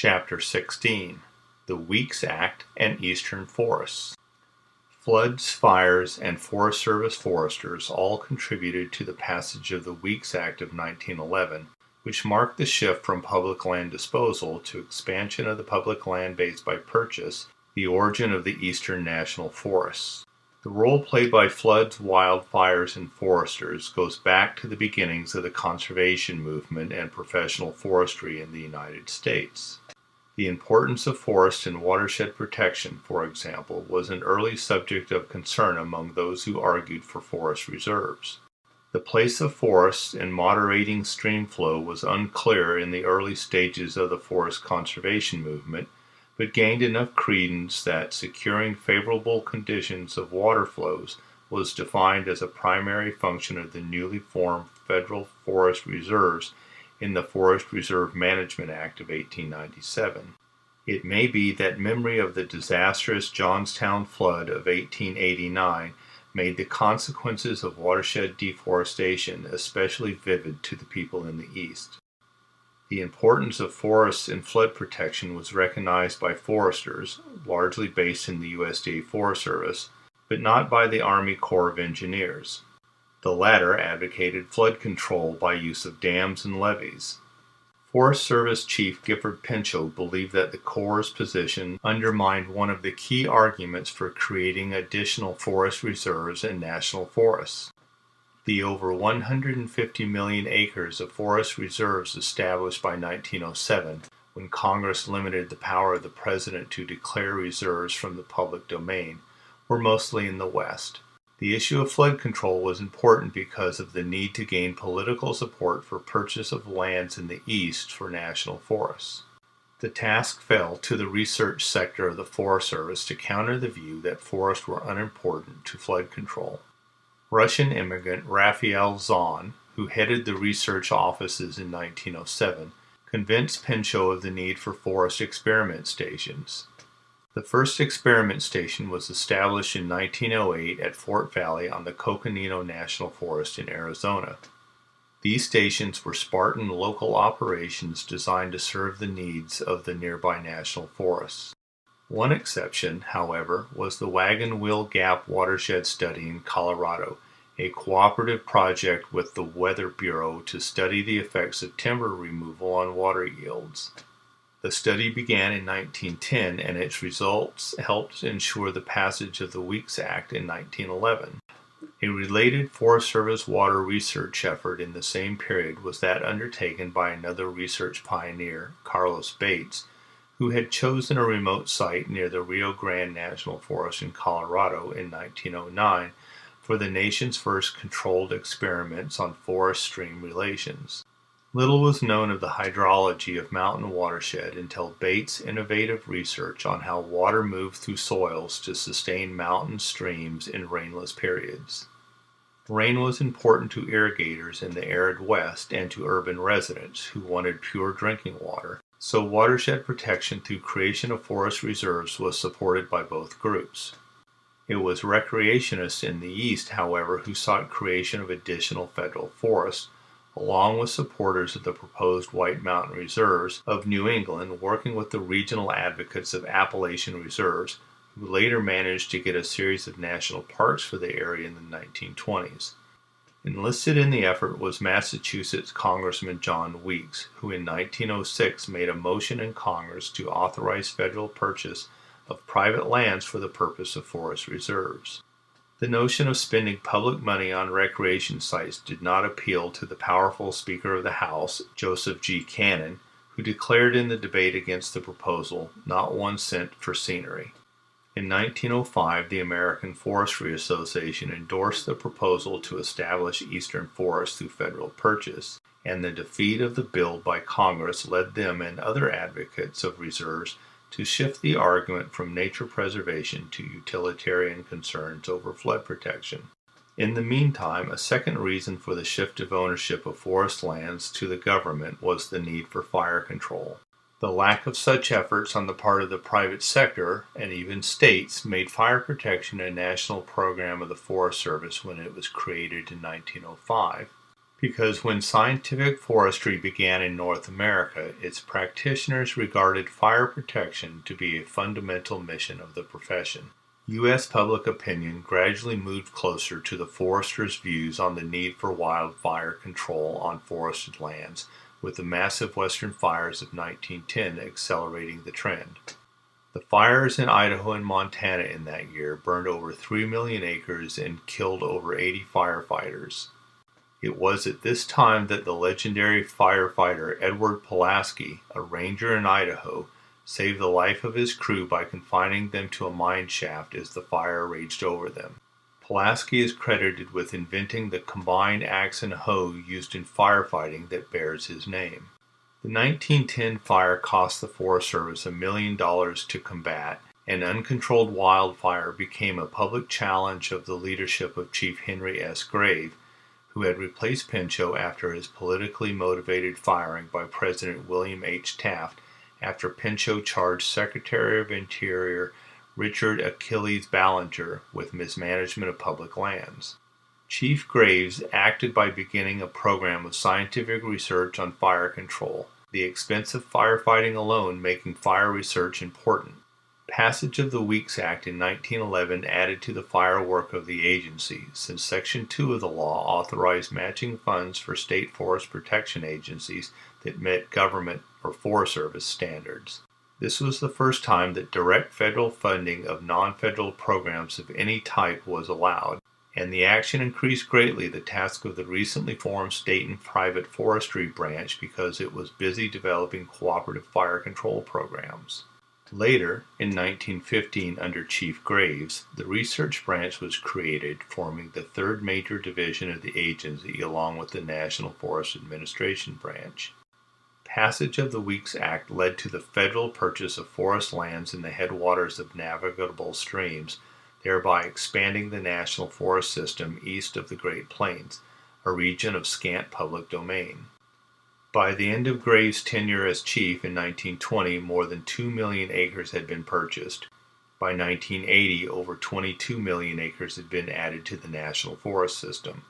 Chapter 16, The Weeks Act and Eastern Forests. Floods, fires, and Forest Service foresters all contributed to the passage of the Weeks Act of 1911, which marked the shift from public land disposal to expansion of the public land base by purchase, the origin of the eastern national forests. The role played by floods, wildfires, and foresters goes back to the beginnings of the conservation movement and professional forestry in the United States. The importance of forest and watershed protection, for example, was an early subject of concern among those who argued for forest reserves. The place of forests in moderating stream flow was unclear in the early stages of the forest conservation movement, but gained enough credence that securing favorable conditions of water flows was defined as a primary function of the newly formed federal forest reserves in the Forest Reserve Management Act of 1897. It may be that memory of the disastrous Johnstown flood of 1889 made the consequences of watershed deforestation especially vivid to the people in the East. The importance of forests in flood protection was recognized by foresters, largely based in the USDA Forest Service, but not by the Army Corps of Engineers. The latter advocated flood control by use of dams and levees. Forest Service Chief Gifford Pinchot believed that the Corps' position undermined one of the key arguments for creating additional forest reserves and national forests. The over 150 million acres of forest reserves established by 1907, when Congress limited the power of the President to declare reserves from the public domain, were mostly in the West. The issue of flood control was important because of the need to gain political support for purchase of lands in the East for national forests. The task fell to the research sector of the Forest Service to counter the view that forests were unimportant to flood control. Russian immigrant Raphael Zahn, who headed the research offices in 1907, convinced Pinchot of the need for forest experiment stations. The first experiment station was established in 1908 at Fort Valley on the Coconino National Forest in Arizona. These stations were Spartan local operations designed to serve the needs of the nearby national forests. One exception, however, was the Wagon Wheel Gap Watershed Study in Colorado, a cooperative project with the Weather Bureau to study the effects of timber removal on water yields. The study began in 1910, and its results helped ensure the passage of the Weeks Act in 1911. A related Forest Service water research effort in the same period was that undertaken by another research pioneer, Carlos Bates, who had chosen a remote site near the Rio Grande National Forest in Colorado in 1909 for the nation's first controlled experiments on forest-stream relations. Little was known of the hydrology of mountain watershed until Bates' innovative research on how water moved through soils to sustain mountain streams in rainless periods. Rain was important to irrigators in the arid West and to urban residents who wanted pure drinking water, so watershed protection through creation of forest reserves was supported by both groups. It was recreationists in the East, however, who sought creation of additional federal forests, along with supporters of the proposed White Mountain Reserves of New England working with the regional advocates of Appalachian Reserves, who later managed to get a series of national parks for the area in the 1920s. Enlisted in the effort was Massachusetts Congressman John Weeks, who in 1906 made a motion in Congress to authorize federal purchase of private lands for the purpose of forest reserves. The notion of spending public money on recreation sites did not appeal to the powerful Speaker of the House, Joseph G. Cannon, who declared in the debate against the proposal, "Not 1 cent for scenery." In 1905, the American Forestry Association endorsed the proposal to establish eastern forests through federal purchase, and the defeat of the bill by Congress led them and other advocates of reserves to shift the argument from nature preservation to utilitarian concerns over flood protection. In the meantime, a second reason for the shift of ownership of forest lands to the government was the need for fire control. The lack of such efforts on the part of the private sector, and even states, made fire protection a national program of the Forest Service when it was created in 1905. because when scientific forestry began in North America, its practitioners regarded fire protection to be a fundamental mission of the profession. U.S. public opinion gradually moved closer to the foresters' views on the need for wildfire control on forested lands, with the massive western fires of 1910 accelerating the trend. The fires in Idaho and Montana in that year burned over 3 million acres and killed over 80 firefighters. It was at this time that the legendary firefighter Edward Pulaski, a ranger in Idaho, saved the life of his crew by confining them to a mine shaft as the fire raged over them. Pulaski is credited with inventing the combined axe and hoe used in firefighting that bears his name. The 1910 fire cost the Forest Service $1 million to combat, and uncontrolled wildfire became a public challenge of the leadership of Chief Henry S. Grave, who had replaced Pinchot after his politically motivated firing by President William H. Taft after Pinchot charged Secretary of Interior Richard Achilles Ballinger with mismanagement of public lands. Chief Graves acted by beginning a program of scientific research on fire control, the expense of firefighting alone making fire research important. Passage of the Weeks Act in 1911 added to the fire work of the agency, since Section 2 of the law authorized matching funds for state forest protection agencies that met government or Forest Service standards. This was the first time that direct federal funding of non-federal programs of any type was allowed, and the action increased greatly the task of the recently formed state and private forestry branch because it was busy developing cooperative fire control programs. Later, in 1915, under Chief Graves, the research branch was created, forming the third major division of the agency along with the National Forest Administration branch. Passage of the Weeks Act led to the federal purchase of forest lands in the headwaters of navigable streams, thereby expanding the national forest system east of the Great Plains, a region of scant public domain. By the end of Graves' tenure as chief in 1920, more than 2 million acres had been purchased. By 1980, over 22 million acres had been added to the national forest system.